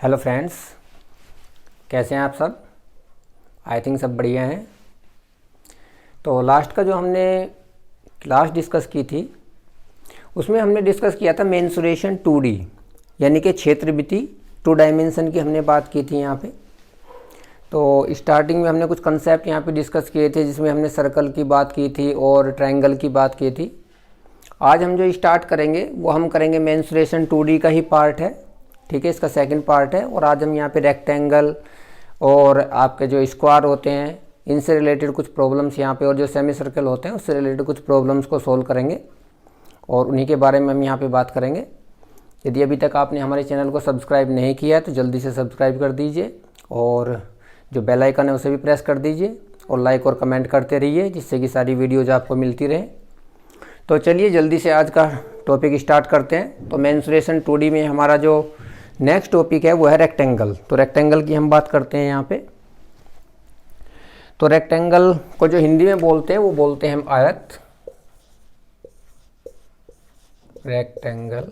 Hello friends, कैसे हैं आप सब। आई थिंक सब बढ़िया हैं। तो लास्ट का जो हमने क्लास डिस्कस की थी उसमें हमने डिस्कस किया था मेंसुरेशन 2D यानी कि क्षेत्रमिति 2 डायमेंशन की हमने बात की थी यहाँ पे। तो स्टार्टिंग में हमने कुछ कंसेप्ट यहाँ पे डिस्कस किए थे जिसमें हमने सर्कल की बात की थी और ट्रायंगल की बात की थी। आज हम जो स्टार्ट करेंगे वो हम करेंगे मेंसुरेशन 2D का ही पार्ट है, ठीक है, इसका सेकंड पार्ट है। और आज हम यहाँ पे रेक्टेंगल और आपके जो स्क्वायर होते हैं इनसे रिलेटेड कुछ प्रॉब्लम्स यहाँ पे और जो सेमी सर्कल होते हैं उससे रिलेटेड कुछ प्रॉब्लम्स को सोल्व करेंगे और उन्हीं के बारे में हम यहाँ पे बात करेंगे। यदि अभी तक आपने हमारे चैनल को सब्सक्राइब नहीं किया है तो जल्दी से सब्सक्राइब कर दीजिए और जो बेल आइकन है उसे भी प्रेस कर दीजिए और लाइक और कमेंट करते रहिए जिससे कि सारी वीडियोज आपको मिलती रहे। तो चलिए जल्दी से आज का टॉपिक स्टार्ट करते हैं। तो मेंसुरेशन 2D में हमारा जो नेक्स्ट टॉपिक है वो है रेक्टेंगल। तो रेक्टेंगल की हम बात करते हैं यहाँ पे। तो रेक्टेंगल को जो हिंदी में बोलते हैं वो बोलते हैं हम आयत। रेक्टेंगल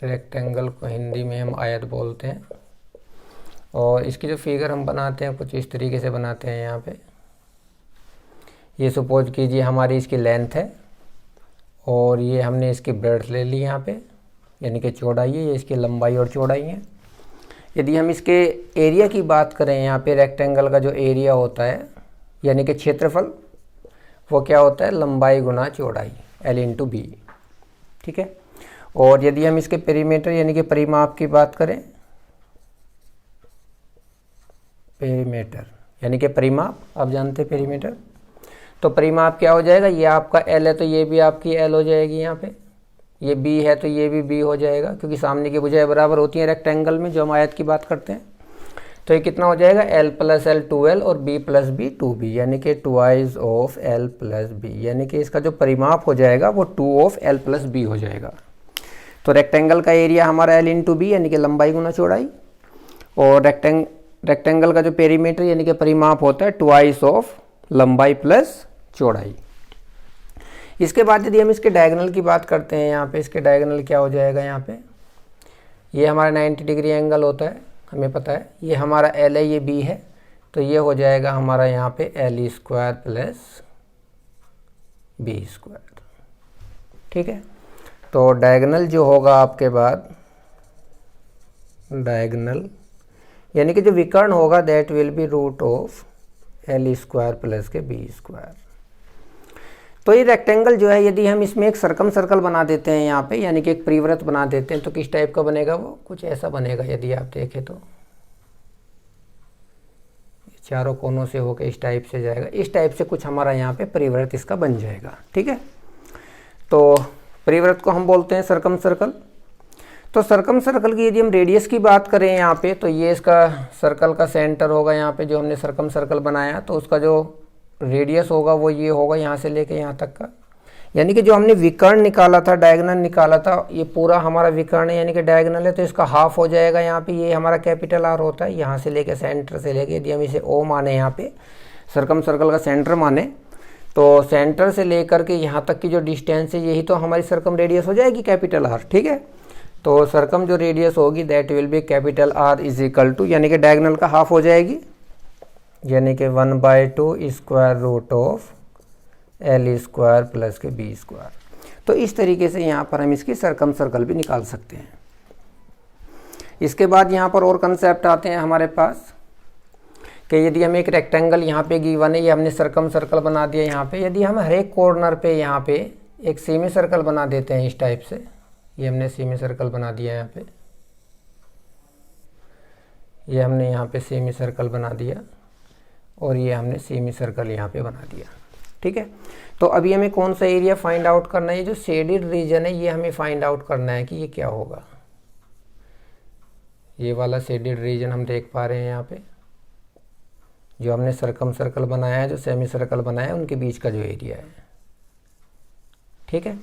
रेक्टेंगल को हिंदी में हम आयत बोलते हैं। और इसकी जो फिगर हम बनाते हैं कुछ इस तरीके से बनाते हैं। यहाँ पे ये सपोज कीजिए हमारी इसकी लेंथ है और ये हमने इसकी ब्रेड्थ ले ली यहाँ पे यानी कि चौड़ाई है, ये इसकी लंबाई और चौड़ाई है। यदि हम इसके एरिया की बात करें यहाँ पे रेक्टेंगल का जो एरिया होता है यानी कि क्षेत्रफल वो क्या होता है, लंबाई गुना चौड़ाई L/B, ठीक है। और यदि हम इसके पेरीमीटर यानी कि परिमाप की बात करें, पेरीमीटर यानी कि परिमाप, आप जानते हैं पेरीमीटर, तो परिमाप क्या हो जाएगा, ये आपका L है तो ये भी आपकी L हो जाएगी। यहाँ पे ये B है तो ये भी B हो जाएगा क्योंकि सामने की भुजाएं बराबर होती हैं रेक्टेंगल में जो हम आयत की बात करते हैं। तो ये कितना हो जाएगा, L + L 2L और B + B 2B यानी कि 2 of L + B यानी कि इसका जो परिमाप हो जाएगा वो 2 of L + B हो जाएगा। तो रेक्टेंगल का एरिया हमारा L/B यानी कि लंबाई गुना चौड़ाई और रेक्टेंगल का जो पेरीमीटर यानी कि परिमाप होता है 2 of लंबाई प्लस चौड़ाई। इसके बाद यदि हम इसके डायगोनल की बात करते हैं यहाँ पे, इसके डायगोनल क्या हो जाएगा, यहाँ पे ये हमारा 90 डिग्री एंगल होता है, हमें पता है। ये हमारा L है, ये B है, तो ये हो जाएगा हमारा यहाँ पे L² + B², ठीक है। तो डायगोनल जो होगा आपके बाद, डायगोनल यानी कि जो विकर्ण होगा that will B √L² + B²। तो ये रेक्टेंगल जो है यदि हम इसमें एक सर्कल बना देते हैं यहाँ पे यानी कि एक परिवृत्त बना देते हैं तो किस टाइप का बनेगा, वो कुछ ऐसा बनेगा। यदि आप देखें तो चारों कोनों से होकर इस टाइप से जाएगा, इस टाइप से कुछ हमारा यहाँ पे परिवृत्त इसका बन जाएगा, ठीक है। तो परिवृत्त को हम बोलते हैं सर्कल। तो सर्कल की यदि हम रेडियस की बात करें यहाँ पे तो ये इसका सर्कल का सेंटर होगा। यहाँ पे जो हमने सर्कल बनाया तो उसका जो रेडियस होगा वो ये होगा यहाँ से लेके यहाँ तक का, यानी कि जो हमने विकर्ण निकाला था, डायगोनल निकाला था, ये पूरा हमारा विकर्ण है यानी कि डायगोनल है तो इसका हाफ हो जाएगा। यहाँ पे ये हमारा R होता है, यहाँ से लेके सेंटर से लेके, यदि हम इसे O माने यहाँ पे सर्कल का सेंटर माने तो सेंटर से लेकर के यहाँ तक की जो डिस्टेंस है यही तो हमारी सर्कम रेडियस हो जाएगी R, ठीक है। तो सर्कम जो रेडियस होगी दैट विल बी R = यानी कि डायगोनल का हाफ हो जाएगी यानी कि 1/2 square root of L² + B²। तो इस तरीके से यहाँ पर हम इसकी सर्कल भी निकाल सकते हैं। इसके बाद यहाँ पर और कंसेप्ट आते हैं हमारे पास कि यदि हम एक रेक्टेंगल यहाँ पे गिवन है, ये हमने सर्कल बना दिया यहाँ पे, यदि हम हर एक कॉर्नर पे यहाँ पे एक सेमी सर्कल बना देते हैं इस टाइप से, ये हमने सेमी सर्कल बना दिया यहाँ पे, ये हमने यहाँ पे सेमी सर्कल बना दिया और ये हमने सेमी सर्कल यहाँ पे बना दिया, ठीक है। तो अभी हमें कौन सा एरिया फाइंड आउट करना है, ये जो शेडेड रीजन है ये हमें फाइंड आउट करना है कि ये क्या होगा। ये वाला शेडेड रीजन हम देख पा रहे हैं यहाँ पे, जो हमने सर्कल बनाया है, जो सेमी सर्कल बनाया है, उनके बीच का जो एरिया है, ठीक है।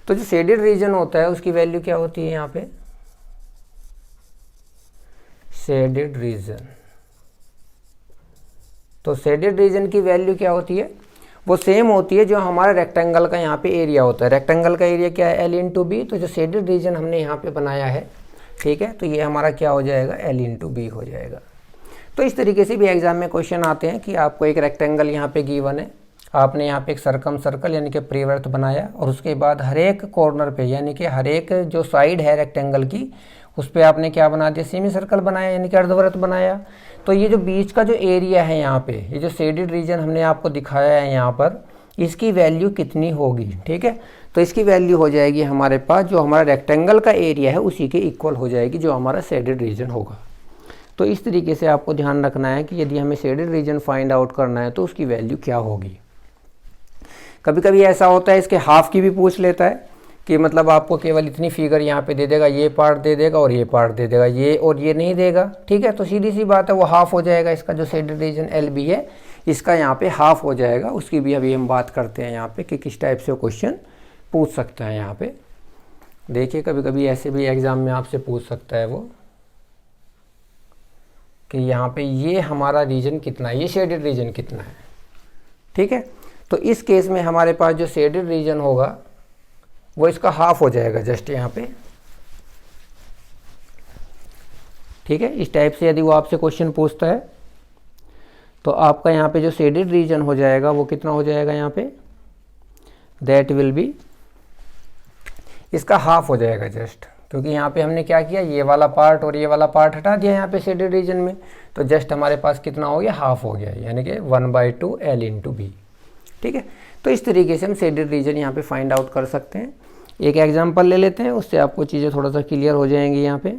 तो जो शेडेड रीजन होता है उसकी वैल्यू क्या होती है यहाँ पे, शेडेड रीजन। तो शेडेड रीजन की वैल्यू क्या होती है, वो सेम होती है जो हमारा रेक्टेंगल का यहाँ पे एरिया होता है। रेक्टेंगल का एरिया क्या है, L इंटू बी। तो जो शेडेड रीजन हमने यहाँ पे बनाया है, ठीक है, तो ये हमारा क्या हो जाएगा, L इंटू बी हो जाएगा। तो इस तरीके से भी एग्जाम में क्वेश्चन आते हैं कि आपको एक रेक्टेंगल यहाँ पे गिवन है, आपने यहाँ पे एक सर्कम सर्कल यानी कि परिवृत्त बनाया, और उसके बाद हर एक कॉर्नर पे यानी कि हर एक जो साइड है रेक्टेंगल की उस पर आपने क्या बना दिया, सेमी सर्कल बनाया यानी कि अर्धवृत्त बनाया। तो ये जो बीच का जो एरिया है यहाँ पे, ये जो शेडेड रीजन हमने आपको दिखाया है यहाँ पर, इसकी वैल्यू कितनी होगी, ठीक है। तो इसकी वैल्यू हो जाएगी हमारे पास, जो हमारा रेक्टेंगल का एरिया है उसी के इक्वल हो जाएगी जो हमारा शेडेड रीजन होगा। तो इस तरीके से आपको ध्यान रखना है कि यदि हमें शेडेड रीजन फाइंड आउट करना है तो उसकी वैल्यू क्या होगी। कभी कभी ऐसा होता है इसके हाफ की भी पूछ लेता है कि मतलब आपको केवल इतनी फिगर यहाँ पे दे देगा, ये पार्ट दे देगा और ये पार्ट दे देगा, ये और ये नहीं देगा, ठीक है। तो सीधी सी बात है वो हाफ हो जाएगा, इसका जो शेडेड रीजन एल बी है इसका यहाँ पे हाफ हो जाएगा। उसकी भी अभी हम बात करते हैं यहाँ पे कि किस टाइप से क्वेश्चन पूछ सकता है। यहाँ पे देखिए कभी कभी ऐसे भी एग्जाम में आपसे पूछ सकता है वो कि यहाँ पे ये हमारा रीजन कितना है, ये शेडेड रीजन कितना है, ठीक है। तो इस केस में हमारे पास जो शेडेड रीजन होगा वो इसका हाफ हो जाएगा जस्ट यहाँ पे, ठीक है। इस टाइप से यदि वो आपसे क्वेश्चन पूछता है तो आपका यहाँ पे जो शेडेड रीजन हो जाएगा वो कितना हो जाएगा यहाँ पे, दैट विल बी, इसका हाफ हो जाएगा जस्ट, क्योंकि यहाँ पे हमने क्या किया, ये वाला पार्ट और ये वाला पार्ट हटा दिया यहाँ पे शेडेड रीजन में। तो जस्ट हमारे पास कितना हो गया, हाफ हो गया, यानी कि 1/2 L इंटू बी, ठीक है। तो इस तरीके से हम शेडेड रीजन यहाँ पे फाइंड आउट कर सकते हैं। एक एग्जांपल ले लेते हैं, उससे आपको चीज़ें थोड़ा सा क्लियर हो जाएंगी। यहाँ पे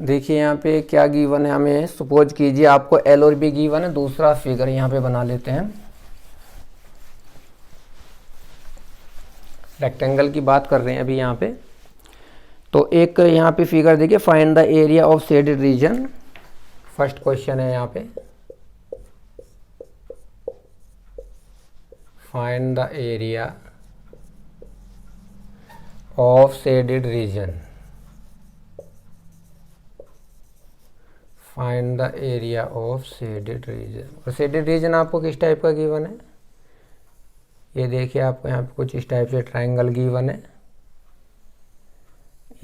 देखिए यहाँ पे क्या गिवन है हमें, सपोज कीजिए आपको L और B गिवन है। दूसरा फिगर यहाँ पे बना लेते हैं, रेक्टेंगल की बात कर रहे हैं अभी यहाँ पे। तो एक यहाँ पे फिगर देखिए, find the area of shaded region, first question है यहाँ पे, find the area of shaded region, find the area of shaded region. और शेडेड रीजन आपको किस टाइप का गिवन है, ये देखिए आपको यहाँ पे कुछ इस टाइप से ट्रायंगल गिवन है,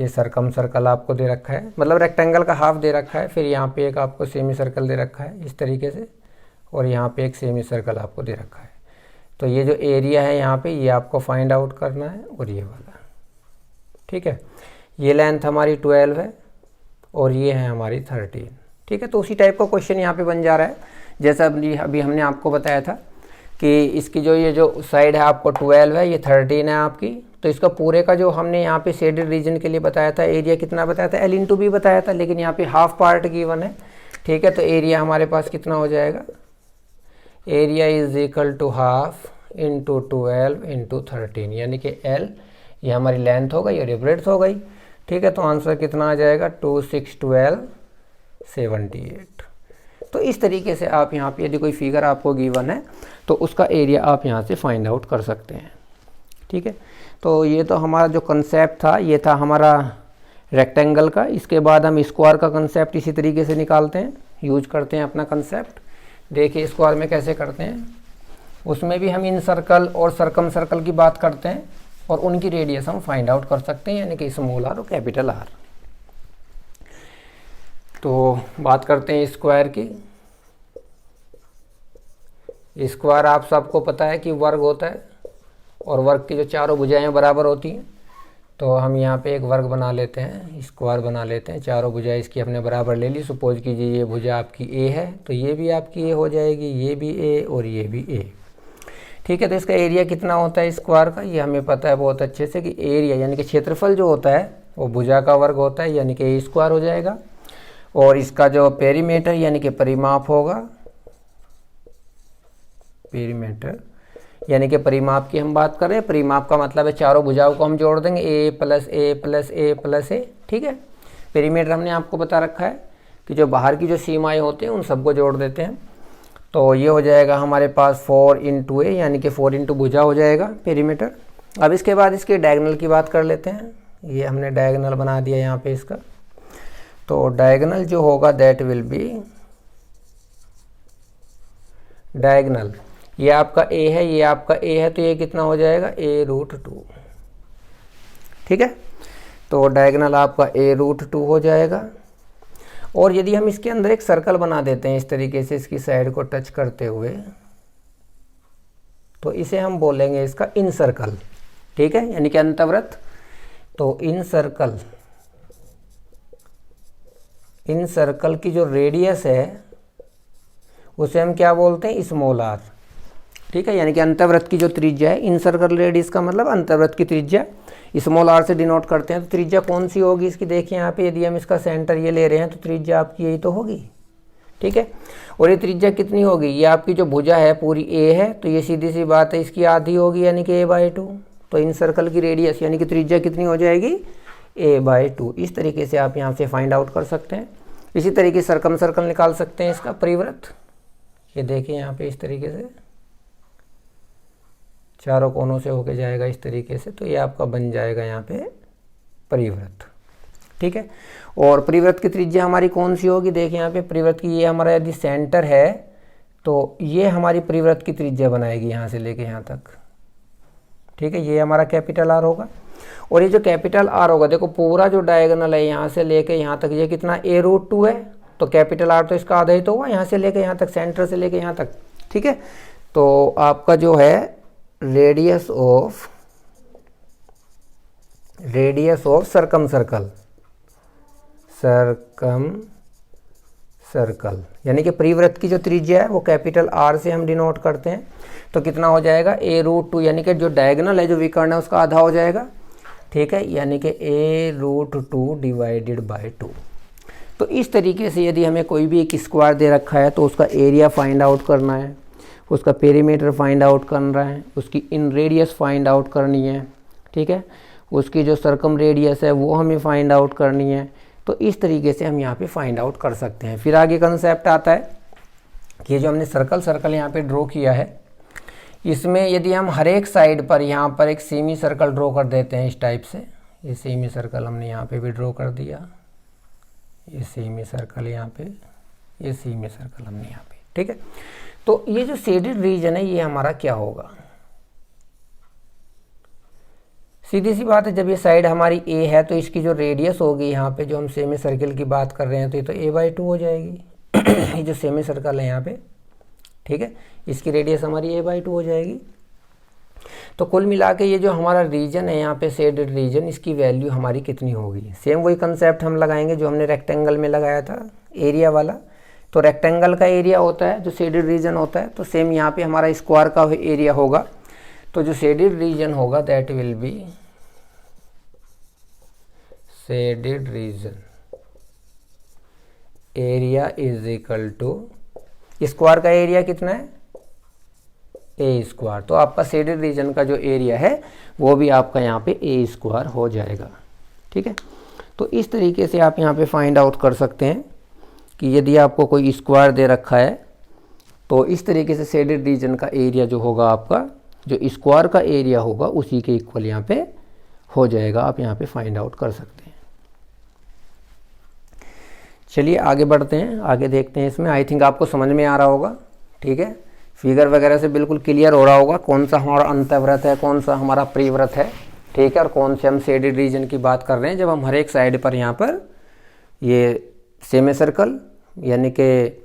ये सर्कम सर्कल आपको दे रखा है, मतलब रेक्टेंगल का हाफ दे रखा है, फिर यहाँ पे एक आपको सेमी सर्कल दे रखा है इस तरीके से, और यहाँ पे एक सेमी सर्कल आपको दे रखा है। तो ये जो एरिया है यहाँ पे ये आपको फाइंड आउट करना है, और ये वाला, ठीक है। ये लेंथ हमारी 12 है और ये है हमारी 13, ठीक है। तो उसी टाइप का क्वेश्चन यहाँ पे बन जा रहा है, जैसा अभी हमने आपको बताया था कि इसकी जो ये जो साइड है आपको 12 है, ये 13 है आपकी। तो इसका पूरे का जो हमने यहाँ पे शेडेड रीजन के लिए बताया था एरिया कितना बताया था, L इंटू बी बताया था, लेकिन यहाँ पे हाफ पार्ट गिवन है, ठीक है। तो एरिया हमारे पास कितना हो जाएगा, area is equal to half into 12 into 13, यानी कि L ये हमारी लेंथ हो गई और ये ब्रेड्थ हो गई, ठीक है। तो आंसर कितना आ जाएगा, 2 6 12 78। तो इस तरीके से आप यहाँ पे यदि कोई फिगर आपको गिवन है तो उसका एरिया आप यहाँ से फाइंड आउट कर सकते हैं, ठीक है। तो ये तो हमारा जो कंसेप्ट था ये था हमारा रेक्टेंगल का। इसके बाद हम स्क्वायर का कंसेप्ट इसी तरीके से निकालते हैं, यूज करते हैं अपना कंसेप्ट। देखिए स्क्वायर में कैसे करते हैं, उसमें भी हम इन सर्कल और सर्कम सर्कल की बात करते हैं और उनकी रेडियस हम फाइंड आउट कर सकते हैं, यानी कि स्मॉल आर और कैपिटल आर। तो बात करते हैं स्क्वायर की। स्क्वायर आप सबको पता है कि वर्ग होता है और वर्ग की जो चारों भुजाएं बराबर होती हैं। तो हम यहाँ पे एक वर्ग बना लेते हैं, स्क्वायर बना लेते हैं, चारों भुजाएं इसकी हमने बराबर ले ली। सपोज कीजिए ये भुजा आपकी ए है तो ये भी आपकी ए हो जाएगी, ये भी ए और ये भी ए, ठीक है। तो इसका एरिया कितना होता है स्क्वायर का, ये हमें पता है बहुत अच्छे से कि एरिया यानी कि क्षेत्रफल जो होता है वो भुजा का वर्ग होता है, यानी कि ए स्क्वायर हो जाएगा। और इसका जो पेरीमीटर यानी कि परिमाप होगा, पेरीमीटर यानी कि परिमाप की हम बात कर रहे हैं। परिमाप का मतलब है चारों भुजाओं को हम जोड़ देंगे, ए प्लस ए प्लस ए प्लस ए, ठीक है। पेरीमीटर हमने आपको बता रखा है कि जो बाहर की जो सीमाएं होती हैं उन सबको जोड़ देते हैं। तो ये हो जाएगा हमारे पास 4 इंटू ए, यानी कि 4 इंटू भुजा हो जाएगा पेरीमीटर। अब इसके बाद इसके डायगोनल की बात कर लेते हैं। ये हमने डायगोनल बना दिया यहाँ पे इसका। तो डायगोनल जो होगा दैट विल बी डायगनल, ये आपका a है, ये आपका a है, तो ये कितना हो जाएगा a√2। ठीक है, तो डायगनल आपका a√2 हो जाएगा। और यदि हम इसके अंदर एक सर्कल बना देते हैं इस तरीके से इसकी साइड को टच करते हुए, तो इसे हम बोलेंगे इसका इन सर्कल। ठीक है, यानी कि अंतवृत्त। तो इन सर्कल की जो रेडियस है उसे हम क्या बोलते हैं, स्मॉल r। ठीक है, यानी कि अंतवृत्त की जो त्रिज्या है, इन सर्कल रेडियस का मतलब अंतवृत्त की त्रिज्या स्मॉल r से डिनोट करते हैं। तो त्रिज्या कौन सी होगी इसकी, देखिए यहाँ पे यदि हम इसका सेंटर ये ले रहे हैं तो त्रिज्या आपकी यही तो होगी। ठीक है, और ये त्रिज्या कितनी होगी, ये आपकी जो भुजा है पूरी a है, तो ये सीधी सी बात है इसकी आधी होगी यानी कि a/2। तो इन सर्कल की रेडियस यानी कि त्रिज्या कितनी हो जाएगी a/2। इस तरीके से आप यहाँ से फाइंड आउट कर सकते हैं। इसी तरीके से सर्कम सर्कल निकाल सकते हैं इसका परिवृत्त। ये देखिए यहाँ पे इस तरीके से चारों कोनों से होके जाएगा इस तरीके से, तो ये आपका बन जाएगा यहाँ पे परिवृत्त। ठीक है, और परिवृत्त की त्रिज्या हमारी कौन सी होगी, देखिए यहाँ पे परिवृत्त की, ये हमारा यदि सेंटर है तो ये हमारी परिवृत्त की त्रिज्या बनाएगी यहाँ से लेके यहाँ तक। ठीक है, ये हमारा कैपिटल R होगा। और ये जो कैपिटल R होगा, देखो पूरा जो डायगोनल है यहाँ से लेके यहाँ तक, ये कितना a√2 है, तो कैपिटल R तो इसका आधा ही तो हुआ, यहाँ से लेके यहाँ तक, सेंटर से लेके यहाँ तक। ठीक है, तो आपका जो है रेडियस ऑफ सर्कम सर्कल यानी कि परिवृत्त की जो त्रिज्या है वो कैपिटल R से हम डिनोट करते हैं। तो कितना हो जाएगा a√2, यानी कि जो डायगोनल है, जो विकर्ण है, उसका आधा हो जाएगा। ठीक है, यानी कि a√2 डिवाइडेड बाय 2। तो इस तरीके से यदि हमें कोई भी एक स्क्वायर दे रखा है तो उसका एरिया फाइंड आउट करना है, उसका पेरीमीटर फाइंड आउट करना है, उसकी इन रेडियस फाइंड आउट करनी है। ठीक है, उसकी जो सर्कम रेडियस है वो हमें फाइंड आउट करनी है। तो इस तरीके से हम यहाँ पे फाइंड आउट कर सकते हैं। फिर आगे कंसेप्ट आता है कि ये जो हमने सर्कल यहाँ पे ड्रॉ किया है, इसमें यदि हम हर एक साइड पर यहाँ पर एक सेमी सर्कल ड्रॉ कर देते हैं इस टाइप से, ये सेमी सर्कल हमने यहाँ पे भी ड्रॉ कर दिया, ये सेमी सर्कल यहाँ पे, ये सेमी सर्कल हमने यहाँ पे। ठीक है, तो ये जो शेडेड रीजन है ये हमारा क्या होगा, सीधी सी बात है, जब ये साइड हमारी a है तो इसकी जो रेडियस होगी यहाँ पे, जो हम सेमी सर्कल की बात कर रहे हैं, तो ये तो a/2 हो जाएगी। ये जो सेमी सर्कल है यहाँ पे, ठीक है, इसकी रेडियस हमारी a/2 हो जाएगी। तो कुल मिला के ये जो हमारा रीजन है यहाँ पे शेडेड रीजन, इसकी वैल्यू हमारी कितनी होगी, सेम वही कंसेप्ट हम लगाएंगे जो हमने रेक्टेंगल में लगाया था एरिया वाला। तो रेक्टेंगल का एरिया होता है जो शेडेड रीजन होता है, तो सेम यहाँ पे हमारा स्क्वायर का एरिया होगा। तो जो शेडेड रीजन होगा that will be shaded region area is equal to, square का एरिया कितना है a²। तो आपका शेडेड रीजन का जो एरिया है वो भी आपका यहाँ पे a² हो जाएगा। ठीक है, तो इस तरीके से आप यहाँ पे फाइंड आउट कर सकते हैं कि यदि आपको कोई स्क्वायर दे रखा है तो इस तरीके से शेडेड रीजन का एरिया जो होगा आपका, जो स्क्वायर का एरिया होगा उसी के इक्वल यहाँ पे हो जाएगा। आप यहाँ पे फाइंड आउट कर सकते हैं। चलिए आगे बढ़ते हैं, आगे देखते हैं। इसमें आई थिंक आपको समझ में आ रहा होगा। ठीक है, फिगर वगैरह से बिल्कुल क्लियर हो रहा होगा कौन सा हमारा अंतःव्रत है, कौन सा हमारा परिव्रत है। ठीक है, और कौन से हम शेडेड रीजन की बात कर रहे हैं जब हम हर एक साइड पर यहाँ पर ये सेमी सर्कल यानी कि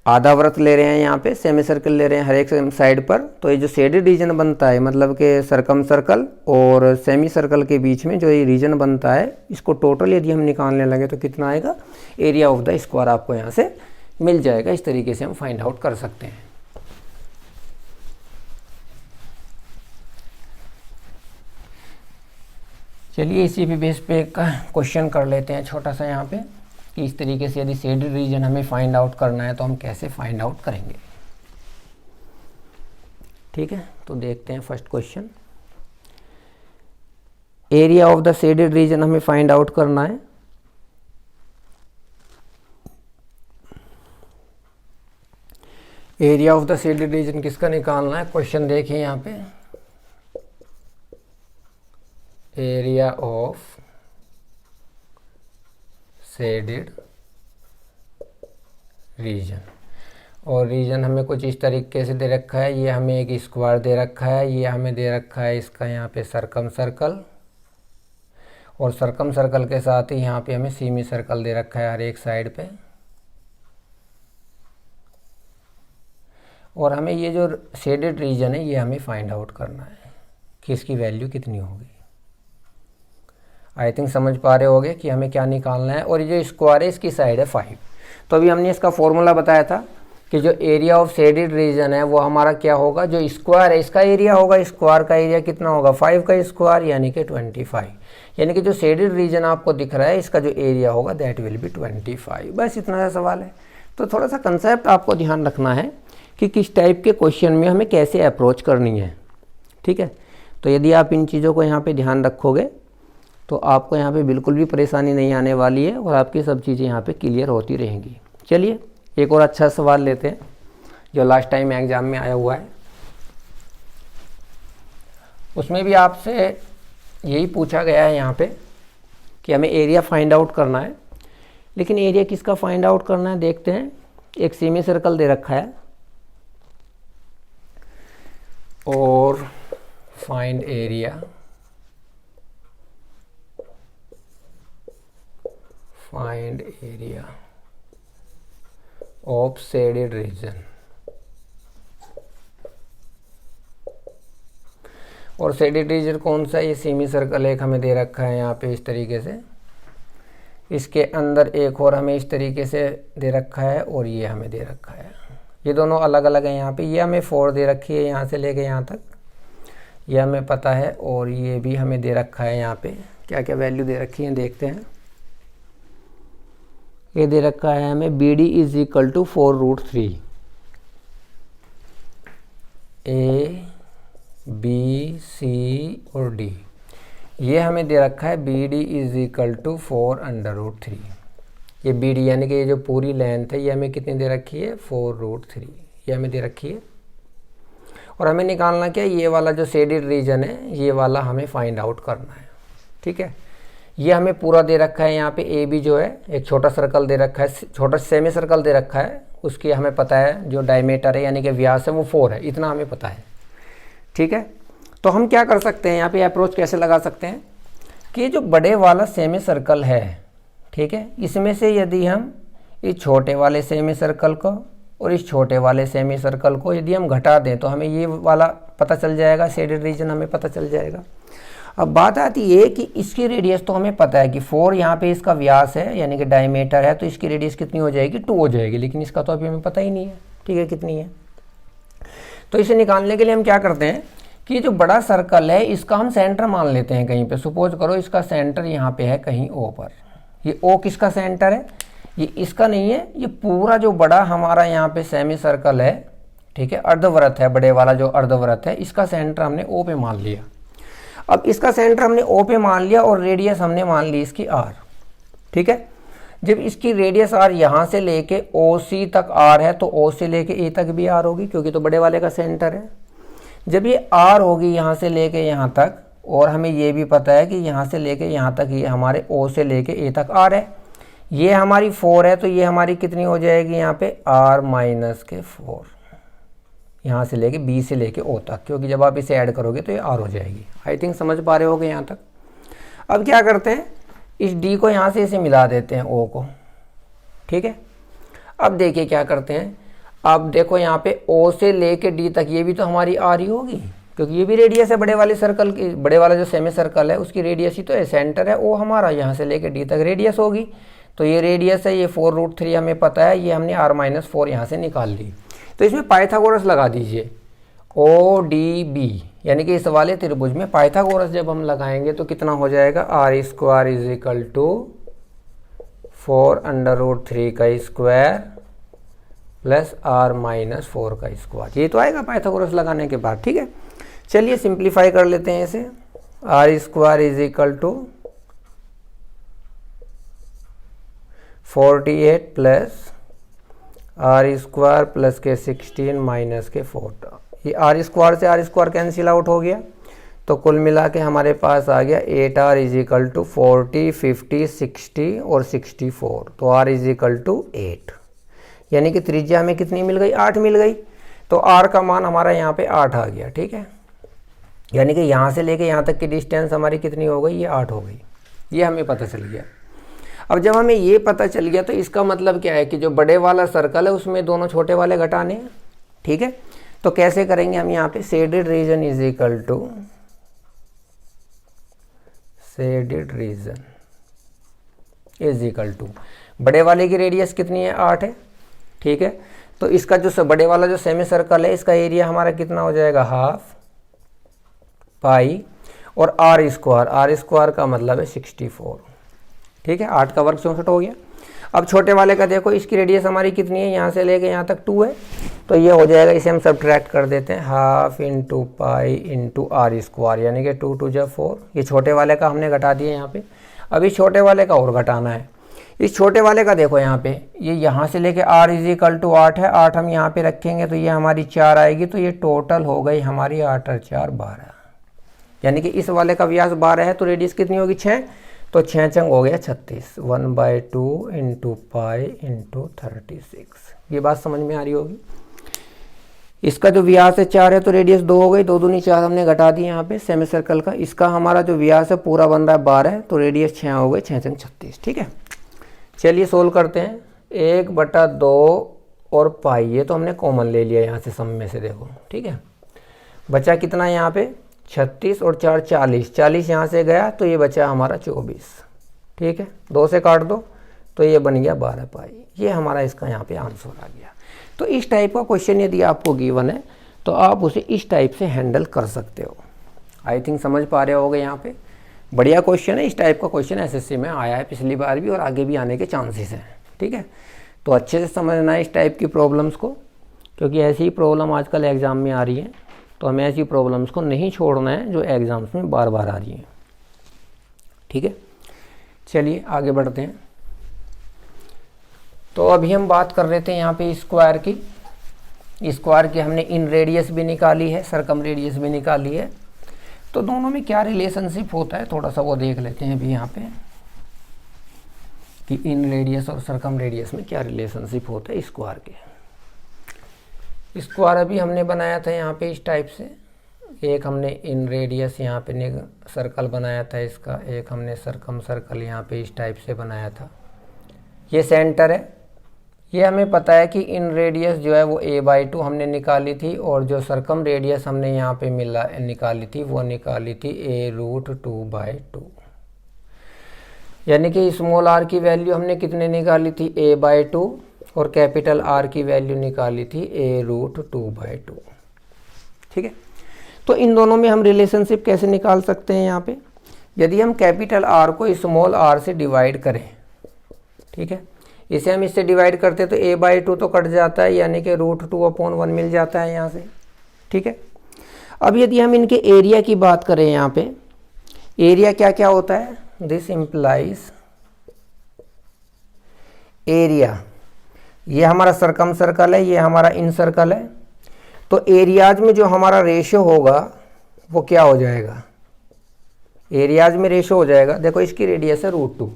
आधा वृत्त ले रहे हैं, यहाँ पे सेमी सर्कल ले रहे हैं हर एक साइड पर। तो ये जो शेडेड रीजन बनता है, मतलब कि सर्कम सर्कल और सेमी सर्कल के बीच में जो ये रीजन बनता है, इसको टोटल यदि हम निकालने लगे तो कितना आएगा, एरिया ऑफ द स्क्वायर आपको यहाँ से मिल जाएगा। इस तरीके से हम फाइंड आउट कर सकते हैं। चलिए इसी भी बेस पे एक क्वेश्चन कर लेते हैं छोटा सा यहाँ पे, कि इस तरीके से यदि शेडेड रीजन हमें फाइंड आउट करना है तो हम कैसे फाइंड आउट करेंगे। ठीक है, तो देखते हैं first question. Area of the shaded region हमें फाइंड आउट करना है। Area of the shaded region किसका निकालना है, क्वेश्चन देखिए यहाँ पे, एरिया ऑफ शेडेड रीजन। और रीजन हमें कुछ इस तरीके से दे रखा है, ये हमें एक स्क्वायर दे रखा है, ये हमें दे रखा है इसका यहाँ पे सर्कम सर्कल, और सर्कम सर्कल के साथ ही यहाँ पे हमें सेमी सर्कल दे रखा है हर एक साइड पे। और हमें ये जो शेडेड रीजन है ये हमें फाइंड आउट करना है कि इसकी वैल्यू कितनी होगी। आई थिंक समझ पा रहे होगे कि हमें क्या निकालना है। और ये जो स्क्वायर है इसकी साइड है 5। तो अभी हमने इसका फॉर्मूला बताया था कि जो एरिया ऑफ शेडेड रीजन है वो हमारा क्या होगा, जो स्क्वायर है इसका एरिया होगा, स्क्वायर का एरिया कितना होगा 5 का स्क्वायर यानी कि 25। यानी कि जो शेडेड रीजन आपको दिख रहा है इसका जो एरिया होगा दैट विल बी 25। बस इतना सा सवाल है। तो थोड़ा सा कंसेप्ट आपको ध्यान रखना है कि किस टाइप के क्वेश्चन में हमें कैसे अप्रोच करनी है, ठीक है। तो यदि आप इन चीज़ों को यहाँ पे ध्यान रखोगे तो आपको यहाँ पे बिल्कुल भी परेशानी नहीं आने वाली है और आपकी सब चीज़ें यहाँ पे क्लियर होती रहेंगी। चलिए एक और अच्छा सवाल लेते हैं जो लास्ट टाइम एग्जाम में आया हुआ है। उसमें भी आपसे यही पूछा गया है यहाँ पे कि हमें एरिया फाइंड आउट करना है, लेकिन एरिया किसका फाइंड आउट करना है देखते हैं। एक सेमी सर्कल दे रखा है और find area of shaded region. और शेडेड रीजन कौन सा, ये सेमी सर्कल एक हमें दे रखा है यहाँ पे इस तरीके से, इसके अंदर एक और हमें इस तरीके से दे रखा है और ये हमें दे रखा है। ये दोनों अलग अलग हैं यहाँ पे। ये हमें 4 दे रखी है यहाँ से लेके यहाँ तक, ये हमें पता है। और ये भी हमें दे रखा है यहाँ पे, क्या क्या वैल्यू दे रखी है देखते हैं। ये दे रखा है हमें BD is equal to 4√3। A, B, C और D ये हमें दे रखा है BD इज इक्वल टू 4√3। ये BD यानी कि ये जो पूरी लेंथ है ये हमें कितनी दे रखी है 4√3, ये हमें दे रखी है। और हमें निकालना क्या है, ये वाला जो शेडेड रीजन है ये वाला हमें फाइंड आउट करना है, ठीक है। ये हमें पूरा दे रखा है यहाँ पे AB जो है एक छोटा सर्कल दे रखा है, छोटा सेमी सर्कल दे रखा है, उसकी हमें पता है जो डायमीटर है यानी कि व्यास है वो 4 है, इतना हमें पता है, ठीक है। तो हम क्या कर सकते हैं यहाँ पे अप्रोच कैसे लगा सकते हैं कि जो बड़े वाला सेमी सर्कल है, ठीक है, इसमें से यदि हम इस छोटे वाले सेमी सर्कल को और इस छोटे वाले सेमी सर्कल को यदि हम घटा दें तो हमें ये वाला पता चल जाएगा, शेडेड रीजन हमें पता चल जाएगा। अब बात आती है कि इसकी रेडियस तो हमें पता है कि 4 यहाँ पे इसका व्यास है यानी कि डायमीटर है, तो इसकी रेडियस कितनी हो जाएगी 2 हो जाएगी, लेकिन इसका तो अभी हमें पता ही नहीं है, ठीक है, कितनी है। तो इसे निकालने के लिए हम क्या करते हैं कि जो बड़ा सर्कल है इसका हम सेंटर मान लेते हैं कहीं पे। सपोज करो इसका सेंटर यहाँ पे है कहीं O पर। ये O किसका सेंटर है, ये इसका नहीं है, ये पूरा जो बड़ा हमारा यहाँ पे सेमी सर्कल है, ठीक है, अर्धवृत्त है, बड़े वाला जो अर्धवृत्त है इसका सेंटर हमने O पे मान लिया। अब इसका सेंटर हमने O पे मान लिया और रेडियस हमने मान ली इसकी R, ठीक है। जब इसकी रेडियस R यहाँ से लेके OC तक R है तो O से लेके A तक भी R होगी क्योंकि तो बड़े वाले का सेंटर है। जब ये R होगी यहाँ से लेके यहाँ तक, और हमें ये भी पता है कि यहाँ से लेके यहाँ तक ये हमारे O से लेके A तक R है, ये हमारी 4 है, तो ये हमारी कितनी हो जाएगी यहाँ पे R-4, यहाँ से लेके B से लेके O तक, क्योंकि जब आप इसे ऐड करोगे तो ये R हो जाएगी। आई थिंक समझ पा रहे होगे यहाँ तक। अब क्या करते हैं, इस D को यहाँ से इसे मिला देते हैं O को, ठीक है। अब देखिए क्या करते हैं, अब देखो यहाँ पे O से लेके D तक ये भी तो हमारी R ही होगी क्योंकि ये भी रेडियस है बड़े वाले सर्कल की, बड़े वाला जो सेमी सर्कल है उसकी रेडियस ही तो है, सेंटर है O हमारा, यहाँ से लेके D तक रेडियस होगी। तो ये रेडियस है, ये 4√3 हमें पता है, ये हमने R-4 यहाँ से निकाल ली। तो इसमें पाइथागोरस लगा दीजिए, ODB यानी कि इस वाले त्रिभुज में पाइथागोरस जब हम लगाएंगे तो कितना हो जाएगा, R² = 4√3 का स्क्वायर प्लस R-4 का स्क्वायर। ये तो आएगा पाइथागोरस लगाने के बाद, ठीक है। चलिए सिंप्लीफाई कर लेते हैं इसे। R² = 48 प्लस R² प्लस के 16 माइनस के 4। ये R² से R² कैंसिल आउट हो गया, तो कुल मिला के हमारे पास आ गया 8R = 40, 50, 60 और 64। तो R = 8। यानी कि त्रिज्या हमें कितनी मिल गई, 8 मिल गई। तो r का मान हमारा यहाँ पे 8 आ गया, ठीक है। यानी कि यहाँ से लेके यहाँ तक की डिस्टेंस हमारी कितनी हो गई, ये 8 हो गई। ये हमें पता चल गया। अब जब हमें ये पता चल गया तो इसका मतलब क्या है कि जो बड़े वाला सर्कल है उसमें दोनों छोटे वाले घटाने हैं, ठीक है। तो कैसे करेंगे हम, यहाँ पे shaded region is equal to shaded region is equal to बड़े वाले की रेडियस कितनी है, 8 है, ठीक है। तो इसका जो बड़े वाला जो सेमी सर्कल है इसका एरिया हमारा कितना हो जाएगा, हाफ पाई और आर स्क्वायर का मतलब है 64, ठीक है। 8 का वर्ग 64 हो गया। अब छोटे वाले का देखो, इसकी रेडियस हमारी कितनी है, यहाँ से लेके यहाँ तक 2 है, तो ये हो जाएगा, इसे हम सब्ट्रैक्ट कर देते हैं, half into pi into R square, यानी कि 2 2 जा 4। ये छोटे वाले का हमने घटा दिया यहाँ पे। अब इस छोटे वाले का और घटाना है। इस छोटे वाले का देखो यहाँ पे, ये यहाँ से लेके r इज इक्वल टू 8 है, 8 हम यहाँ पे रखेंगे तो ये हमारी 4 आएगी, तो ये टोटल हो गई हमारी 8 और 4 12। यानी कि इस वाले का व्यास 12 है तो रेडियस कितनी होगी, 6। तो 6 चंग हो गया 36, 1/2 इंटू पाई इंटू 36। ये बात समझ में आ रही होगी। इसका जो व्यास है 4 है तो रेडियस 2 हो गई, 2 दूनी 4 हमने घटा दी यहाँ पे सेमी सर्कल का। इसका हमारा जो व्यास है पूरा बन रहा है 12 तो रेडियस 6 हो गई, 6 चंग 36, ठीक है। चलिए सोल्व करते हैं। 1/2 और पाई, ये तो हमने कॉमन ले लिया यहाँ से सम में से, देखो, ठीक है। बचा कितना यहाँ पे, 36 और 4 40, 40 यहाँ से गया तो ये बचा हमारा 24, ठीक है। 2 से काट दो तो ये बन गया 12 पाई। ये हमारा इसका यहाँ पे आंसर आ गया। तो इस टाइप का क्वेश्चन यदि आपको गिवन है तो आप उसे इस टाइप से हैंडल कर सकते हो। आई थिंक समझ पा रहे होगे यहाँ पे। बढ़िया क्वेश्चन है। इस टाइप का क्वेश्चन एसएससी में आया है पिछली बार भी और आगे भी आने के चांसेस हैं, ठीक है। तो अच्छे से समझना है इस टाइप की प्रॉब्लम्स को, क्योंकि ऐसी ही प्रॉब्लम आजकल एग्ज़ाम में आ रही है। तो हमें ऐसी प्रॉब्लम्स को नहीं छोड़ना है जो एग्ज़ाम्स में बार बार आ रही हैं, ठीक है। चलिए आगे बढ़ते हैं। तो अभी हम बात कर रहे थे यहाँ पे स्क्वायर की हमने इन रेडियस भी निकाली है, सरकम रेडियस भी निकाली है। तो दोनों में क्या रिलेशनशिप होता है थोड़ा सा वो देख लेते हैं अभी यहाँ पे, कि इन रेडियस और सरकम रेडियस में क्या रिलेशनशिप होता है स्क्वायर के। स्क्वायर अभी हमने बनाया था यहाँ पे इस टाइप से। एक हमने इन रेडियस यहाँ पे सर्कल बनाया था इसका, एक हमने सरकम सर्कल यहाँ पे इस टाइप से बनाया था। ये सेंटर है। ये हमें पता है कि इन रेडियस जो है वो a/2 हमने निकाली थी और जो सरकम रेडियस हमने यहाँ पे निकाली थी वो निकाली थी a√2/2। यानी कि स्मॉल r की वैल्यू हमने कितने निकाली थी, a/2, और कैपिटल R की वैल्यू निकाली थी a√2/2, ठीक है। तो इन दोनों में हम रिलेशनशिप कैसे निकाल सकते हैं यहाँ पे, यदि हम कैपिटल R को स्मॉल r से डिवाइड करें, ठीक है, इसे हम इससे डिवाइड करते तो a/2 तो कट जाता है, यानी कि √2/1 मिल जाता है यहाँ से, ठीक है। अब यदि हम इनके एरिया की बात करें, यहाँ पे एरिया क्या क्या होता है, दिस इम्प्लाइज एरिया, ये हमारा सरकम सर्कल है, ये हमारा इन सर्कल है। तो एरियाज में जो हमारा रेशियो होगा वो क्या हो जाएगा, एरियाज में रेशियो हो जाएगा, देखो इसकी रेडियस है √2,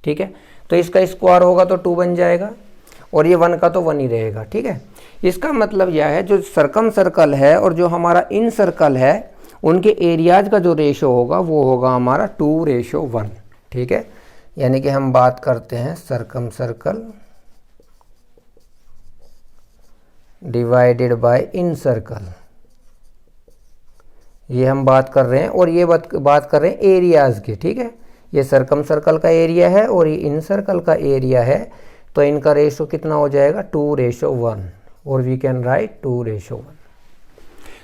ठीक है, तो इसका स्क्वायर होगा तो 2 बन जाएगा और ये 1 का तो 1 ही रहेगा, ठीक है। इसका मतलब यह है जो सरकम सर्कल है और जो हमारा इन सर्कल है उनके एरियाज का जो रेशियो होगा वो होगा हमारा 2:1, ठीक है। यानी कि हम बात करते हैं circumcircle divided by incircle, ये हम बात कर रहे हैं, और ये बात कर रहे हैं एरियाज की, ठीक है। ये सरकम सर्कल का एरिया है और ये इन सर्कल का एरिया है, तो इनका रेशो कितना हो जाएगा 2:1, और वी कैन राइट 2:1।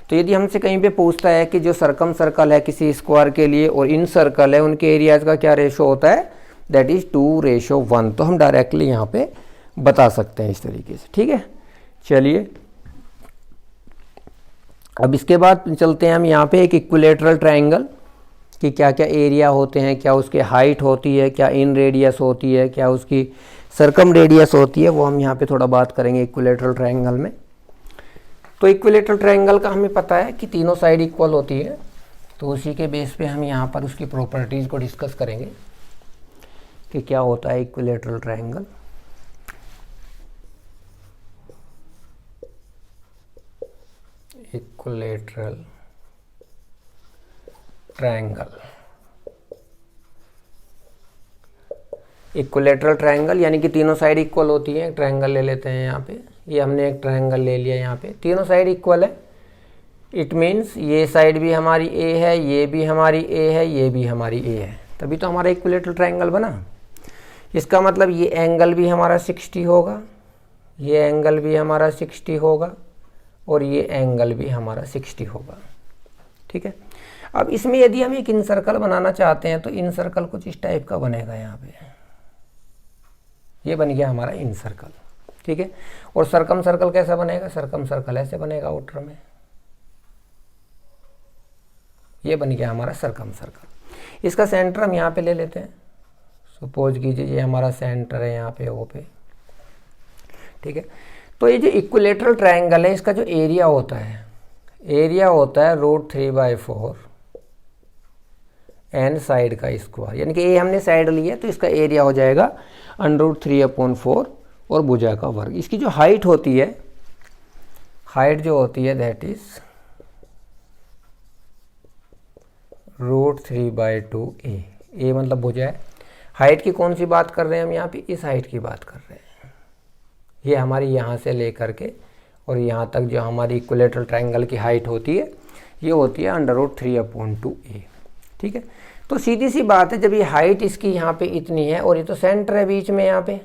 तो यदि हमसे कहीं पे पूछता है कि जो सरकम सर्कल है किसी स्क्वायर के लिए और इन सर्कल है उनके एरियाज का क्या रेशो होता है, दैट इज 2:1, तो हम डायरेक्टली यहाँ पे बता सकते हैं इस तरीके से, ठीक है। चलिए अब इसके बाद चलते हैं हम यहाँ पे एक इक्विलेटरल ट्रायंगल कि क्या क्या एरिया होते हैं, क्या उसके हाइट होती है, क्या इन रेडियस होती है, क्या उसकी सरकम रेडियस होती है, वो हम यहाँ पे थोड़ा बात करेंगे इक्विलेटरल ट्रायंगल में। तो इक्विलेटरल ट्रायंगल का हमें पता है कि तीनों साइड इक्वल होती है, तो उसी के बेस पे हम यहाँ पर उसकी प्रॉपर्टीज़ को डिस्कस करेंगे कि क्या होता है equilateral triangle. Equilateral triangle. Equilateral triangle यानी कि तीनों साइड इक्वल होती हैं। ट्रायंगल ले लेते हैं यहाँ पे, ये हमने एक ट्रायंगल ले लिया, यहाँ पे तीनों साइड इक्वल है। इट मीन्स ये साइड भी हमारी ए है, ये भी हमारी ए है, ये भी हमारी ए है, तभी तो हमारा इक्विलेटरल ट्रायंगल बना। इसका मतलब ये एंगल भी हमारा 60 होगा, ये एंगल भी हमारा 60 होगा, और ये एंगल भी हमारा 60 होगा। ठीक है। अब इसमें यदि हम एक इनसर्कल बनाना चाहते हैं तो इनसर्कल कुछ इस टाइप का बनेगा। यहाँ पे ये बन गया हमारा इनसर्कल। ठीक है। और सर्कम सर्कल कैसा बनेगा? सर्कम सर्कल ऐसे बनेगा आउटर में, ये बन गया हमारा सर्कम सर्कल। इसका सेंटर हम यहाँ पे ले लेते हैं। सपोज कीजिए ये हमारा सेंटर है यहाँ पे, ओ पे। ठीक है। तो ये जो इक्विलेटरल ट्रायंगल है, इसका जो एरिया होता है, एरिया होता है √3/4 एन साइड का स्क्वायर, यानी कि ए हमने साइड ली है तो इसका एरिया हो जाएगा √3/4 और भुजा का वर्ग। इसकी जो हाइट होती है, हाइट जो होती है दैट इज √3/2 ए। ए मतलब भुजा है। हाइट की कौन सी बात कर रहे हैं हम यहाँ पे? इस हाइट की बात कर रहे हैं। ये हमारी यहाँ से लेकर के और यहाँ तक जो हमारी इक्विलेटरल ट्रायंगल की हाइट होती है, ये होती है √3/2 ए। ठीक है। तो सीधी सी बात है, जब ये हाइट इसकी यहाँ पे इतनी है और ये तो सेंटर है बीच में यहाँ पे,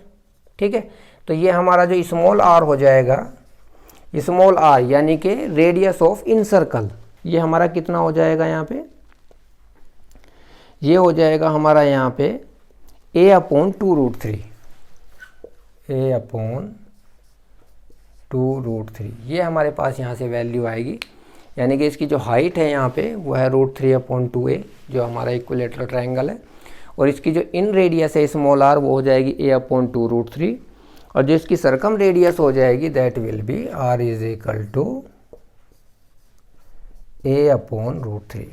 ठीक है, तो ये हमारा जो स्मॉल आर हो जाएगा, स्मॉल आर यानी कि रेडियस ऑफ इन सर्कल, ये हमारा कितना हो जाएगा यहाँ पे? ये हो जाएगा हमारा यहाँ पे a/2√3, a/2√3। ये हमारे पास यहाँ से वैल्यू आएगी, यानी कि इसकी जो हाइट है यहाँ पे वो है √3/2a, जो हमारा इक्विलेटरल ट्रायंगल है, और इसकी जो इन रेडियस है स्मॉल आर वो हो जाएगी a/2√3, और जो इसकी सरकम रेडियस हो जाएगी that will B r = a/√3।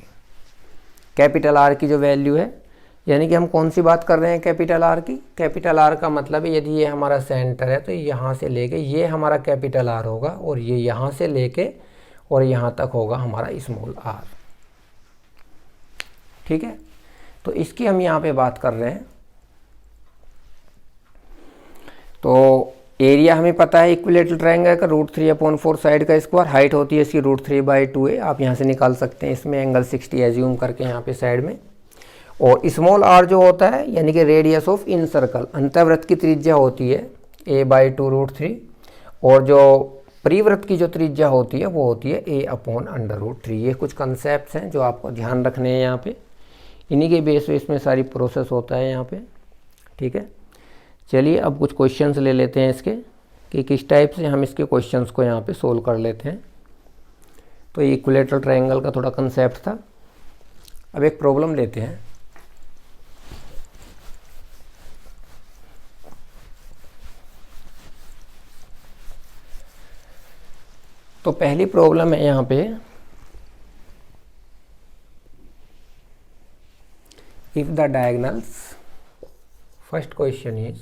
Capital R की जो वैल्यू है, यानी कि हम कौन सी बात कर रहे हैं कैपिटल आर की? कैपिटल आर का मतलब है यदि ये हमारा सेंटर है तो यहाँ से लेके ये हमारा कैपिटल आर होगा, और ये यहाँ से लेके और यहाँ तक होगा हमारा स्मॉल आर। ठीक है। तो इसकी हम यहाँ पे बात कर रहे हैं। तो एरिया हमें पता है इक्विलेटरल ट्रायंगल का √3/4 साइड का स्क्वायर, हाइट होती है इसकी √3/2a, आप यहाँ से निकाल सकते हैं। इसमें एंगल 60 एज्यूम करके यहाँ पे साइड में, और स्मॉल आर जो होता है यानी कि रेडियस ऑफ इन सर्कल, अंतःवृत्त की त्रिज्या होती है a/2√3, और जो परिवृत्त की जो त्रिज्या होती है वो होती है a/√3। ये कुछ कंसेप्ट्स हैं जो आपको ध्यान रखने हैं यहाँ पे, इन्हीं के बेस पे इसमें सारी प्रोसेस होता है यहाँ पे। ठीक है। चलिए अब कुछ क्वेश्चंस ले लेते हैं इसके, कि किस टाइप से हम इसके क्वेश्चंस को यहाँ पे सोल्व कर लेते हैं। तो ये इक्विलेटरल ट्रायंगल का थोड़ा कंसेप्ट था। अब एक प्रॉब्लम लेते हैं। तो पहली प्रॉब्लम है यहाँ पे, if the diagonals, first question is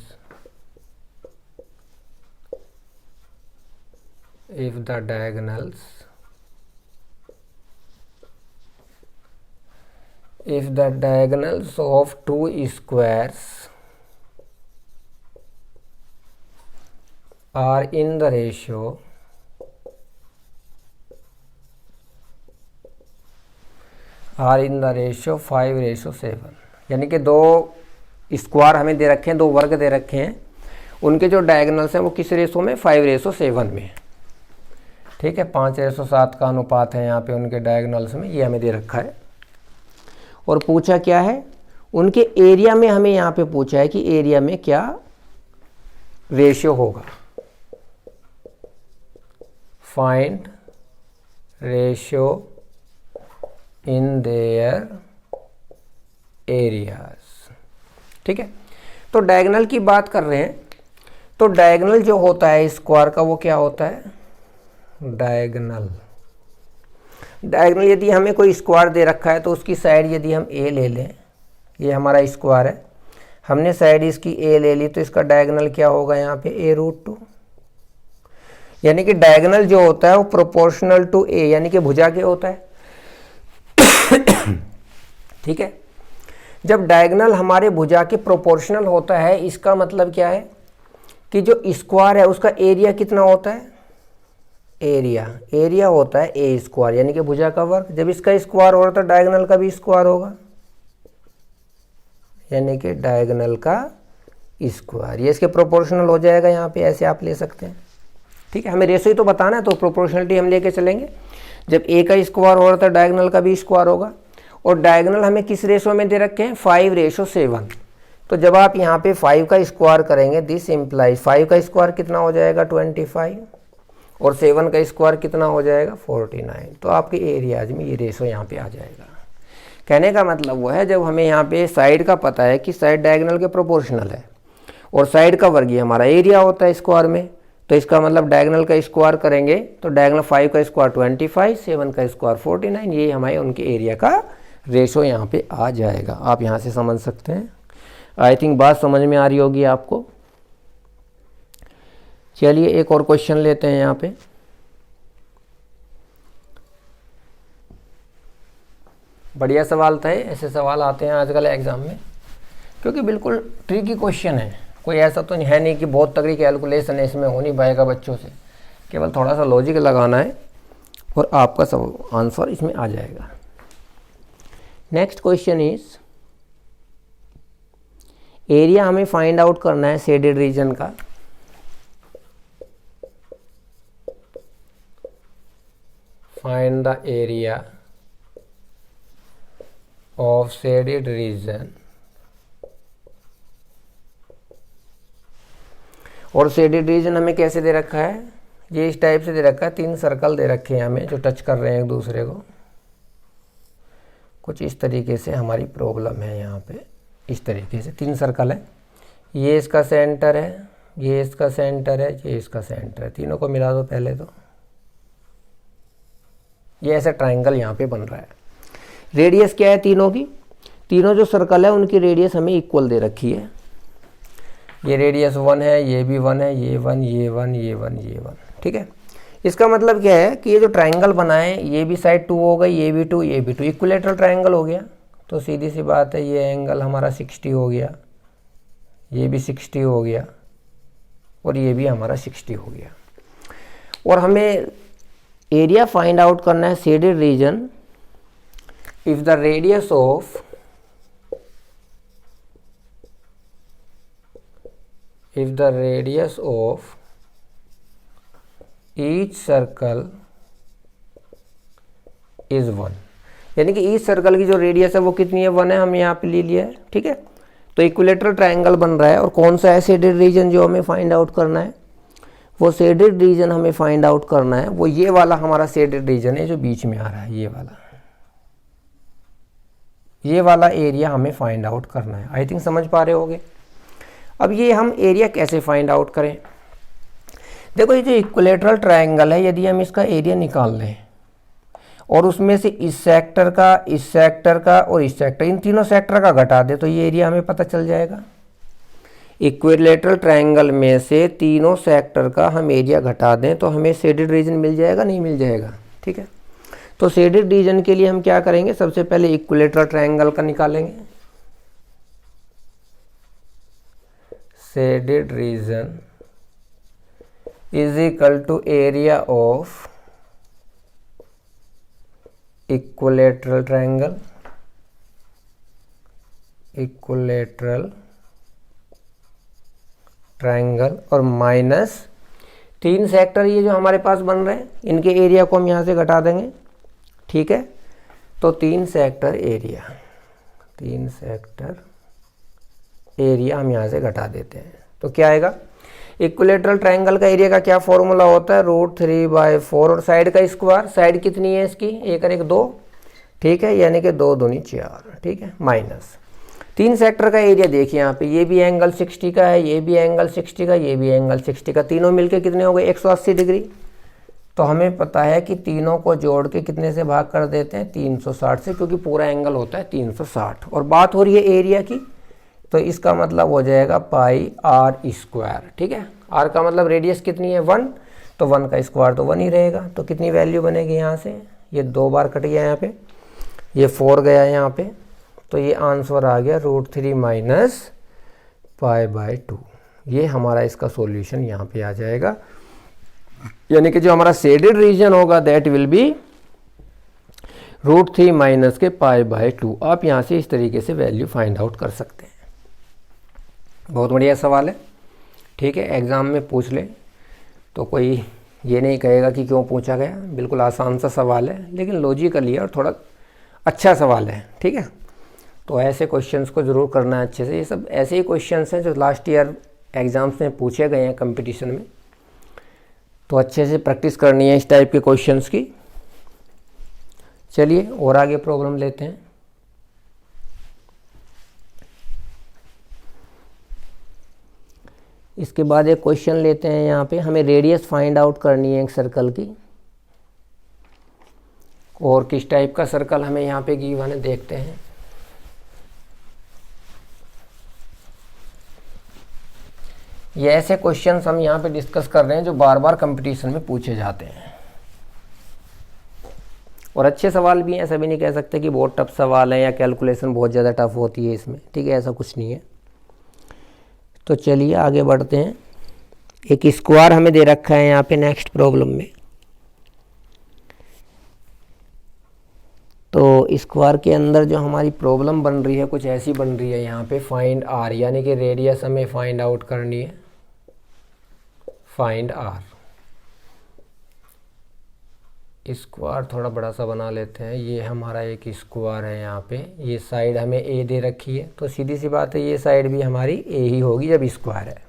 if the diagonals of two squares are in the ratio 5:7, यानी कि दो स्क्वायर हमें दे रखे हैं, दो वर्ग दे रखे हैं, उनके जो डायगोनल्स हैं वो किस रेशो में? 5:7 में। ठीक है। 5:7 का अनुपात है यहाँ पे उनके डायगोनल्स में, ये हमें दे रखा है। और पूछा क्या है? उनके एरिया में हमें यहाँ पे पूछा है कि एरिया में क्या रेशियो होगा। Find ratio in their areas. ठीक है। तो डायगोनल की बात कर रहे हैं, तो डायगोनल जो होता है स्क्वायर का वो क्या होता है? डायगोनल यदि हमें कोई स्क्वायर दे रखा है तो उसकी साइड यदि हम ए ले लें, ये हमारा स्क्वायर है, हमने साइड इसकी ए ले ली, तो इसका डायगोनल क्या होगा यहाँ पे? a√2। यानी कि डायगोनल जो होता है वो प्रोपोर्शनल टू ए यानी कि भुजा के होता है। ठीक है, जब डायगोनल हमारे भुजा के प्रोपोर्शनल होता है इसका मतलब क्या है कि जो स्क्वायर है उसका एरिया कितना होता है, एरिया होता है ए स्क्वायर यानी कि भुजा का वर्ग। जब इसका स्क्वायर हो रहा तो डायगोनल का भी स्क्वायर होगा यानी कि डायगोनल का स्क्वायर, ये इसके प्रोपोर्शनल हो जाएगा। यहाँ पे ऐसे आप ले सकते हैं। ठीक है, हमें रेशो ही तो बताना है तो प्रोपोर्शनलिटी हम लेके चलेंगे। जब ए का स्क्वायर हो रहा था डायगोनल का भी स्क्वायर होगा। और डायगोनल हमें किस रेशो में दे रखे हैं, 5:7। तो जब आप यहाँ पे 5 का स्क्वायर करेंगे दिस इम्प्लाइज 5 का स्क्वायर कितना हो जाएगा 25 और 7 का स्क्वायर कितना हो जाएगा 49। तो आपके एरियाज में ये रेशो यहाँ पे आ जाएगा। कहने का मतलब वो है जब हमें यहाँ पे साइड का पता है कि साइड डायगोनल के प्रोपोर्शनल है और साइड का वर्ग ये हमारा एरिया होता है स्क्वायर में, तो इसका मतलब डायगोनल का स्क्वायर करेंगे तो डायगोनल 5 का स्क्वायर 25, 7 का स्क्वायर 49, ये हमारे उनके एरिया का रेशो यहाँ पे आ जाएगा। आप यहाँ से समझ सकते हैं। आई थिंक बात समझ में आ रही होगी आपको। चलिए एक और क्वेश्चन लेते हैं यहाँ पे। बढ़िया सवाल था, ऐसे सवाल आते हैं आजकल एग्जाम में क्योंकि बिल्कुल ट्रिकी क्वेश्चन है। कोई ऐसा तो है नहीं कि बहुत तगड़ी कैलकुलेशन है इसमें, हो नहीं पाएगा बच्चों से। केवल थोड़ा सा लॉजिक लगाना है और आपका सब आंसर इसमें आ जाएगा। नेक्स्ट क्वेश्चन इज एरिया हमें फाइंड आउट करना है शेडेड रीजन का। Find the area of shaded region. और शेडेड रीजन हमें कैसे दे रखा है, ये इस टाइप से दे रखा है। 3 सर्कल दे रखे हैं हमें जो टच कर रहे हैं एक दूसरे को। कुछ इस तरीके से हमारी प्रॉब्लम है यहाँ पे। इस तरीके से 3 सर्कल है, ये इसका सेंटर है, ये इसका सेंटर है, ये इसका सेंटर है। तीनों को मिला दो पहले तो ये ऐसा ट्राइंगल यहाँ पे बन रहा है। रेडियस क्या है तीनों की, तीनों जो सर्कल है उनकी रेडियस हमें इक्वल दे रखी है। ये रेडियस 1 है, ये भी 1 है, ये 1, ये 1, ये 1, ये 1। ठीक है, इसका मतलब क्या है कि ये जो ट्राइंगल बना है ये भी साइड 2 हो गई, ये भी 2, ये भी 2, इक्विलेटरल ट्राइंगल हो गया। तो सीधी सी बात है ये एंगल हमारा 60 हो गया, ये भी 60 हो गया और ये भी हमारा 60 हो गया। और हमें एरिया फाइंड आउट करना है shaded region if the radius of each circle is 1, यानी कि ईच सर्कल की जो रेडियस है वो कितनी है 1 है, हम यहाँ पे ले लिया है। ठीक है, तो इक्विलेटरल ट्राइंगल बन रहा है। और कौन सा है शेडेड रीजन जो हमें फाइंड आउट करना है, वो शेडेड रीजन हमें फाइंड आउट करना है वो ये वाला हमारा शेडेड रीजन है जो बीच में आ रहा है, ये वाला एरिया हमें फाइंड आउट करना है। आई थिंक समझ पा रहे होगे। अब ये हम एरिया कैसे फाइंड आउट करें, देखो ये जो इक्विलेटरल ट्रायंगल है यदि हम इसका एरिया निकाल लें और उसमें से इस सेक्टर का, इस सेक्टर का और इस सेक्टर, इन तीनों सेक्टर का घटा दे तो ये एरिया हमें पता चल जाएगा। इक्विलेटरल ट्रायंगल में से तीनों सेक्टर का हम एरिया घटा दें तो हमें शेडेड रीजन मिल जाएगा, नहीं मिल जाएगा। ठीक है, तो शेडेड रीजन के लिए हम क्या करेंगे, सबसे पहले इक्विलेटरल ट्रायंगल का निकालेंगे। Shaded region is equal to area of equilateral triangle, equilateral triangle और माइनस 3 सेक्टर ये जो हमारे पास बन रहे हैं इनके एरिया को हम यहाँ से घटा देंगे। ठीक है, तो 3 सेक्टर एरिया, 3 सेक्टर एरिया हम यहाँ से घटा देते हैं तो क्या आएगा, इक्विलेटरल ट्रायंगल का एरिया का क्या फॉर्मूला होता है, √3/4 और साइड का स्क्वायर, साइड कितनी है इसकी 1 और 1 2, ठीक है, यानी कि 2 दूनी 4, ठीक है, माइनस 3 सेक्टर का एरिया देखिए यहाँ पे, ये भी एंगल 60 का है, ये भी एंगल 60 का, ये भी एंगल 60 का, तीनों मिलके कितने हो गए 180 डिग्री। तो हमें पता है कि तीनों को जोड़ के कितने से भाग कर देते हैं 360 से, क्योंकि पूरा एंगल होता है 360 और बात हो रही है एरिया की, तो इसका मतलब हो जाएगा πr²। ठीक है, r का मतलब रेडियस कितनी है 1, तो 1 का स्क्वायर तो 1 ही रहेगा। तो कितनी वैल्यू बनेगी यहाँ से, ये 2 बार कट गया यहाँ पे, ये 4 गया यहाँ पे, तो ये आंसर आ गया √3 माइनस π/2। ये हमारा इसका सॉल्यूशन यहाँ पे आ जाएगा, यानी कि जो हमारा शेडेड रीजन होगा दैट विल बी √3 माइनस के π/2। आप यहाँ से इस तरीके से वैल्यू फाइंड आउट कर सकते हैं। बहुत बढ़िया सवाल है, ठीक है, एग्ज़ाम में पूछ ले तो कोई ये नहीं कहेगा कि क्यों पूछा गया। बिल्कुल आसान सा सवाल है, लेकिन लॉजिकली है और थोड़ा अच्छा सवाल है, ठीक है। तो ऐसे क्वेश्चंस को ज़रूर करना है अच्छे से। ये सब ऐसे ही क्वेश्चंस हैं जो लास्ट ईयर एग्ज़ाम्स में पूछे गए हैं कंपटीशन में, तो अच्छे से प्रैक्टिस करनी है इस टाइप के क्वेश्चंस की। चलिए और आगे प्रॉब्लम लेते हैं। इसके बाद एक क्वेश्चन लेते हैं, यहाँ पे हमें रेडियस फाइंड आउट करनी है एक सर्कल की, और किस टाइप का सर्कल हमें यहाँ पे गिवन है देखते हैं। ये ऐसे क्वेश्चंस हम यहाँ पे डिस्कस कर रहे हैं जो बार बार कंपटीशन में पूछे जाते हैं, और अच्छे सवाल भी हैं। ऐसा भी नहीं कह सकते कि बहुत टफ सवाल है या कैलकुलेशन बहुत ज़्यादा टफ होती है इसमें, ठीक है, ऐसा कुछ नहीं है। तो चलिए आगे बढ़ते हैं। एक स्क्वायर हमें दे रखा है यहाँ पे नेक्स्ट प्रॉब्लम में। तो स्क्वायर के अंदर जो हमारी प्रॉब्लम बन रही है कुछ ऐसी बन रही है यहाँ पे, फाइंड आर, यानी कि रेडियस हमें फाइंड आउट करनी है, फाइंड आर। स्क्वायर थोड़ा बड़ा सा बना लेते हैं। ये हमारा एक स्क्वायर है यहाँ पे, ये साइड हमें ए दे रखी है, तो सीधी सी बात है ये साइड भी हमारी ए ही होगी जब स्क्वायर है।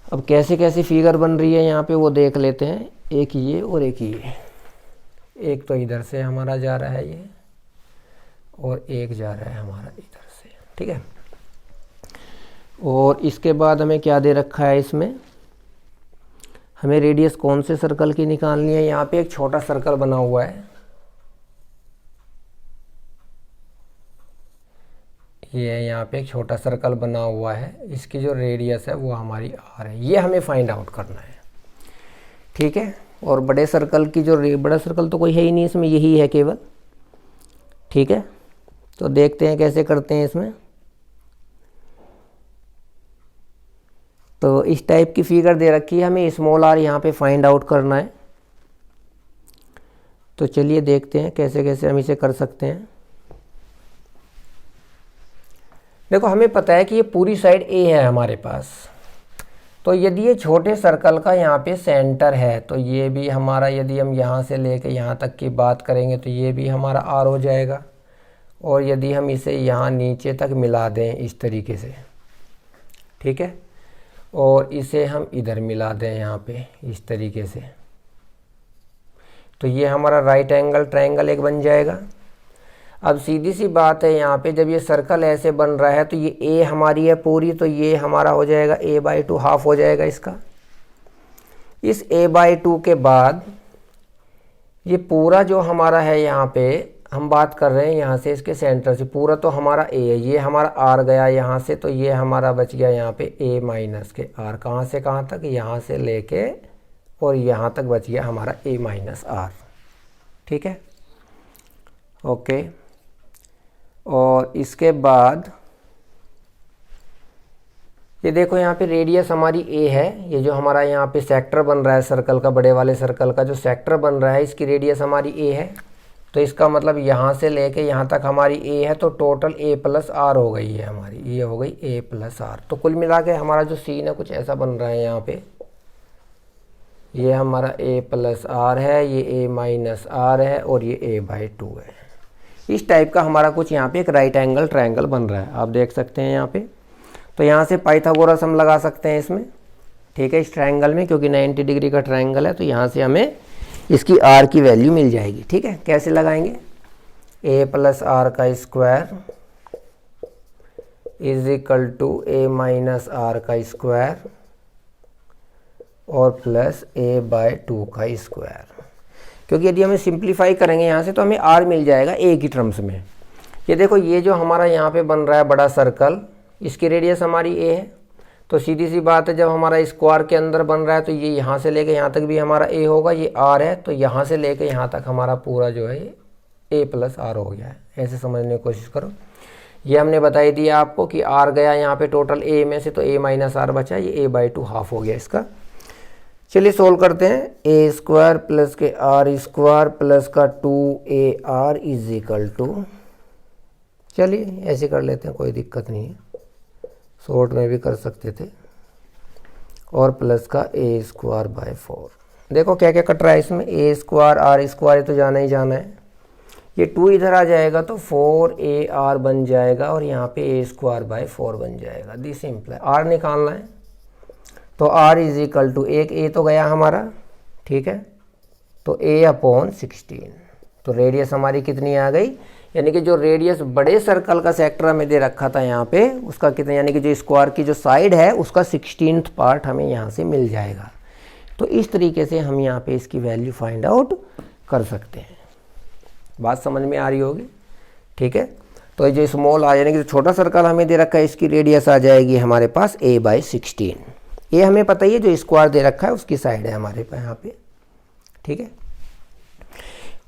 अब कैसे कैसे फिगर बन रही है यहाँ पे वो देख लेते हैं। एक ये और एक ये, एक तो इधर से हमारा जा रहा है ये, और एक जा रहा है हमारा इधर से, ठीक है। और इसके बाद हमें क्या दे रखा है इसमें, हमें रेडियस कौन से सर्कल की निकालनी है। यहाँ पे एक छोटा सर्कल बना हुआ है, ये यहाँ पे एक छोटा सर्कल बना हुआ है, इसकी जो रेडियस है वो हमारी आर है। ये हमें फाइंड आउट करना है, ठीक है। और बड़े सर्कल की जो बड़ा सर्कल तो कोई है ही नहीं इसमें, यही है केवल, ठीक है। तो देखते हैं कैसे करते हैं इसमें। तो इस टाइप की फिगर दे रखी है, हमें स्मॉल आर यहाँ पे फाइंड आउट करना है। तो चलिए देखते हैं कैसे कैसे हम इसे कर सकते हैं। देखो हमें पता है कि ये पूरी साइड ए है हमारे पास, तो यदि ये छोटे सर्कल का यहाँ पे सेंटर है तो ये भी हमारा, यदि हम यहाँ से लेके यहाँ तक की बात करेंगे तो ये भी हमारा आर हो जाएगा। और यदि हम इसे यहाँ नीचे तक मिला दें इस तरीके से, ठीक है, और इसे हम इधर मिला दें यहाँ पे इस तरीके से, तो ये हमारा राइट एंगल ट्रायंगल एक बन जाएगा। अब सीधी सी बात है यहाँ पे जब ये सर्कल ऐसे बन रहा है तो ये ए हमारी है पूरी, तो ये हमारा हो जाएगा a/2, हाफ हो जाएगा इसका। इस a/2 के बाद ये पूरा जो हमारा है यहाँ पे, हम बात कर रहे हैं यहाँ से इसके सेंटर से, पूरा तो हमारा a है, ये हमारा r गया यहाँ से, तो ये हमारा बच गया यहाँ पे a माइनस के r। कहाँ से कहाँ तक, यहाँ से लेके और यहाँ तक बच गया हमारा a माइनस r, ठीक है, ओके। और इसके बाद ये देखो यहाँ पे रेडियस हमारी a है, ये जो हमारा यहाँ पे सेक्टर बन रहा है सर्कल का, बड़े वाले सर्कल का जो सेक्टर बन रहा है इसकी रेडियस हमारी a है। तो इसका मतलब यहाँ से लेके यहाँ तक हमारी a है, तो टोटल a प्लस r हो गई है हमारी, ये हो गई a प्लस r। तो कुल मिला के हमारा जो सीन है कुछ ऐसा बन रहा है यहाँ पे, ये हमारा a प्लस r है, ये a माइनस r है, और ये a/2 है। इस टाइप का हमारा कुछ यहाँ पे एक राइट एंगल ट्रायंगल बन रहा है, आप देख सकते हैं यहाँ पे। तो यहाँ से पाइथागोरस हम लगा सकते हैं इसमें, ठीक है, इस ट्रायंगल में, क्योंकि 90 डिग्री का ट्रायंगल है, तो यहाँ से हमें इसकी r की वैल्यू मिल जाएगी, ठीक है। कैसे लगाएंगे, a प्लस r का square is equal to a minus r का स्क्वायर और प्लस a/2 का स्क्वायर। क्योंकि यदि हमें सिंप्लीफाई करेंगे यहाँ से तो हमें r मिल जाएगा a की टर्म्स में। ये देखो ये जो हमारा यहाँ पे बन रहा है बड़ा सर्कल, इसकी रेडियस हमारी a है, तो सीधी सी बात है, जब हमारा स्क्वायर के अंदर बन रहा है तो ये यहाँ से लेके यहाँ तक भी हमारा a होगा, ये r है, तो यहाँ से लेके यहाँ तक हमारा पूरा जो है a प्लस r हो गया है। ऐसे समझने की कोशिश करो। ये हमने बताई दिया आपको कि r गया यहाँ पे टोटल a में से, तो a माइनस r बचा, ये a/2 हाफ हो गया इसका। चलिए सोल्व करते हैं। ए स्क्वायर प्लस के r स्क्वायर प्लस का 2ar इज इक्वल टू, चलिए ऐसे कर लेते हैं, कोई दिक्कत नहीं है, शॉर्ट में भी कर सकते थे, और प्लस का a स्क्वायर बाय 4। देखो क्या क्या कट रहा है इसमें, a स्क्वायर r स्क्वायर तो जाना ही जाना है, ये 2 इधर आ जाएगा तो 4ar बन जाएगा, और यहाँ पे a स्क्वायर बाय 4 बन जाएगा। दिस सिंपल है, r निकालना है, तो r इज इक्वल टू, एक a तो गया हमारा, ठीक है, तो a/16। तो रेडियस हमारी कितनी आ गई, यानी कि जो रेडियस बड़े सर्कल का सेक्टर हमें दे रखा था यहाँ पे, उसका कितना, यानी कि जो स्क्वायर की जो साइड है उसका 16th पार्ट हमें यहाँ से मिल जाएगा। तो इस तरीके से हम यहाँ पे इसकी वैल्यू फाइंड आउट कर सकते हैं। बात समझ में आ रही होगी, ठीक है। तो जो स्मॉल आ, यानी कि जो छोटा सर्कल हमें दे रखा है, इसकी रेडियस आ जाएगी हमारे पास a/16। ये हमें पता ही है, जो स्क्वायर दे रखा है उसकी साइड है हमारे पास यहाँ पे, ठीक है।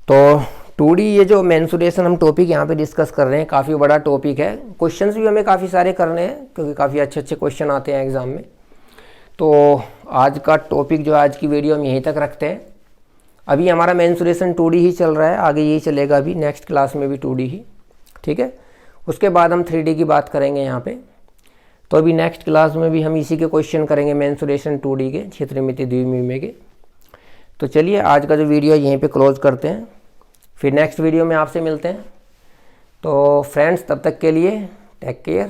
तो 2D ये जो मेंसुरेशन हम टॉपिक यहाँ पे डिस्कस कर रहे हैं, काफ़ी बड़ा टॉपिक है, क्वेश्चंस भी हमें काफ़ी सारे करने हैं, क्योंकि काफ़ी अच्छे अच्छे क्वेश्चन आते हैं एग्ज़ाम में। तो आज का टॉपिक जो आज की वीडियो हम यहीं तक रखते हैं। अभी हमारा मेंसुरेशन 2D ही चल रहा है, आगे यही चलेगा, अभी नेक्स्ट क्लास में भी 2D ही, ठीक है। उसके बाद हम 3D की बात करेंगे यहाँ पे। तो अभी नेक्स्ट क्लास में भी हम इसी के क्वेश्चन करेंगे, मेंसुरेशन 2D के, क्षेत्रमिति द्विमितीय के। तो चलिए आज का जो वीडियो यहीं पे क्लोज करते हैं, फिर नेक्स्ट वीडियो में आपसे मिलते हैं। तो फ्रेंड्स, तब तक के लिए टेक केयर।